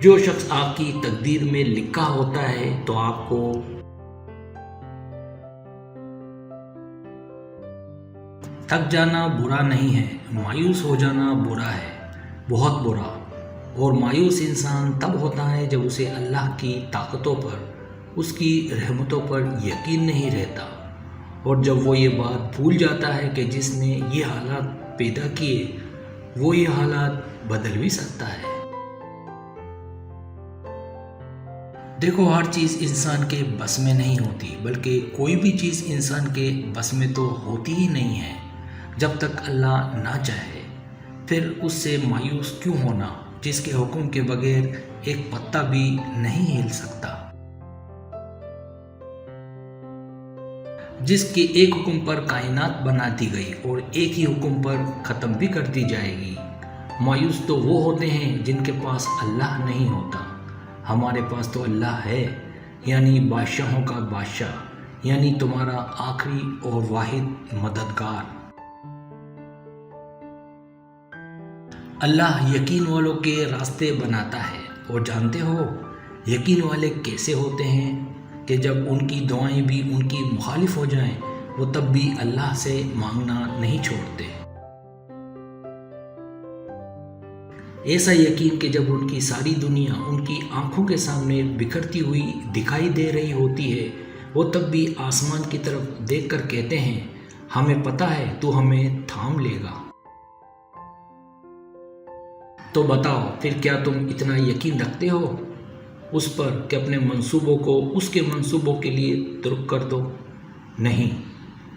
جو شخص آپ کی تقدیر میں لکھا ہوتا ہے تو آپ کو تھک جانا برا نہیں ہے، مایوس ہو جانا برا ہے، بہت برا۔ اور مایوس انسان تب ہوتا ہے جب اسے اللہ کی طاقتوں پر، اس کی رحمتوں پر یقین نہیں رہتا، اور جب وہ یہ بات بھول جاتا ہے کہ جس نے یہ حالات پیدا کیے وہ یہ حالات بدل بھی سکتا ہے۔ دیکھو، ہر چیز انسان کے بس میں نہیں ہوتی، بلکہ کوئی بھی چیز انسان کے بس میں تو ہوتی ہی نہیں ہے جب تک اللہ نہ چاہے۔ پھر اس سے مایوس کیوں ہونا جس کے حکم کے بغیر ایک پتا بھی نہیں ہل سکتا، جس کے ایک حکم پر کائنات بنا دی گئی اور ایک ہی حکم پر ختم بھی کر دی جائے گی۔ مایوس تو وہ ہوتے ہیں جن کے پاس اللہ نہیں ہوتا۔ ہمارے پاس تو اللہ ہے، یعنی بادشاہوں کا بادشاہ، یعنی تمہارا آخری اور واحد مددگار۔ اللہ یقین والوں کے راستے بناتا ہے، اور جانتے ہو یقین والے کیسے ہوتے ہیں کہ جب ان کی دعائیں بھی ان کی مخالف ہو جائیں وہ تب بھی اللہ سے مانگنا نہیں چھوڑتے۔ ایسا یقین کہ جب ان کی ساری دنیا ان کی آنکھوں کے سامنے بکھرتی ہوئی دکھائی دے رہی ہوتی ہے وہ تب بھی آسمان کی طرف دیکھ کر کہتے ہیں ہمیں پتہ ہے تو ہمیں تھام لے گا۔ تو بتاؤ پھر کیا تم اتنا یقین رکھتے ہو اس پر کہ اپنے منصوبوں کو اس کے منصوبوں کے لیے ترک کر دو؟ نہیں،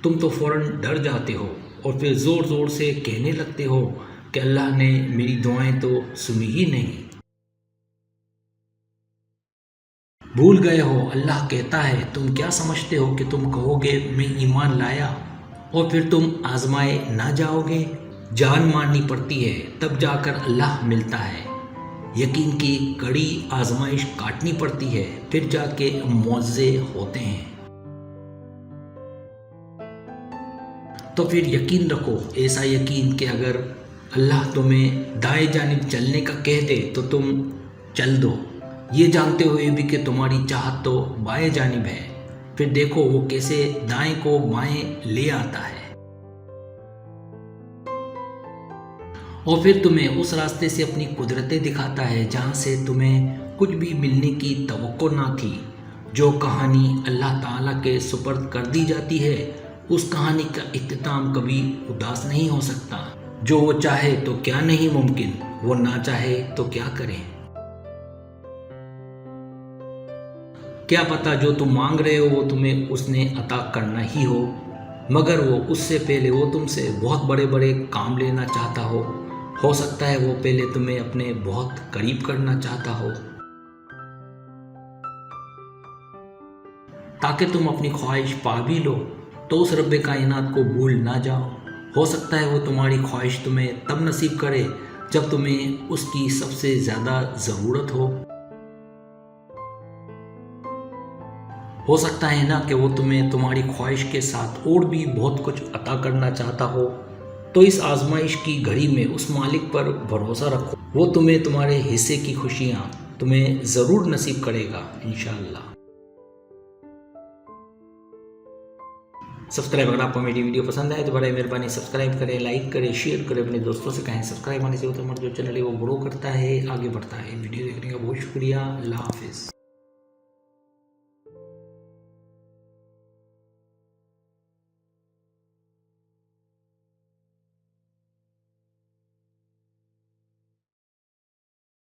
تم تو فوراً ڈر جاتے ہو اور پھر زور زور سے کہنے لگتے ہو کہ اللہ نے میری دعائیں تو سنی ہی نہیں۔ بھول گئے ہو اللہ کہتا ہے تم کیا سمجھتے ہو کہ تم کہو گے میں ایمان لایا اور پھر تم آزمائے نہ جاؤ گے؟ جان مارنی پڑتی ہے تب جا کر اللہ ملتا ہے، یقین کی کڑی آزمائش کاٹنی پڑتی ہے پھر جا کے معجزے ہوتے ہیں۔ تو پھر یقین رکھو، ایسا یقین کہ اگر اللہ تمہیں دائیں جانب چلنے کا کہہ دے تو تم چل دو، یہ جانتے ہوئے بھی کہ تمہاری چاہت تو بائیں جانب ہے، پھر دیکھو وہ کیسے دائیں کو بائیں لے آتا ہے، اور پھر تمہیں اس راستے سے اپنی قدرتیں دکھاتا ہے جہاں سے تمہیں کچھ بھی ملنے کی توقع نہ تھی۔ جو کہانی اللہ تعالیٰ کے سپرد کر دی جاتی ہے اس کہانی کا اختتام کبھی اداس نہیں ہو سکتا۔ جو وہ چاہے تو کیا نہیں ممکن، وہ نہ چاہے تو کیا کرے؟ کیا پتا جو تم مانگ رہے ہو وہ تمہیں اس نے عطا کرنا ہی ہو، مگر وہ اس سے پہلے وہ تم سے بہت بڑے بڑے کام لینا چاہتا ہو سکتا ہے وہ پہلے تمہیں اپنے بہت قریب کرنا چاہتا ہو تاکہ تم اپنی خواہش پا بھی لو، تو اس رب کائنات کو بھول نہ جاؤ۔ ہو سکتا ہے وہ تمہاری خواہش تمہیں تب نصیب کرے جب تمہیں اس کی سب سے زیادہ ضرورت ہو سکتا ہے نا کہ وہ تمہیں تمہاری خواہش کے ساتھ اور بھی بہت کچھ عطا کرنا چاہتا ہو۔ تو اس آزمائش کی گھڑی میں اس مالک پر بھروسہ رکھو، وہ تمہیں تمہارے حصے کی خوشیاں تمہیں ضرور نصیب کرے گا انشاءاللہ۔ سبسکرائب، اگر آپ کو میری ویڈیو پسند آئے تو برائے مہربانی سبسکرائب کریں، لائک کریں، شیئر کریں، اپنے دوستوں سے کہیں۔ سبسکرائب آنے سے ہوتا ہے ہمارا جو چینل ہے وہ گرو کرتا ہے، آگے بڑھتا ہے۔ ویڈیو دیکھنے کا بہت شکریہ، اللہ حافظ۔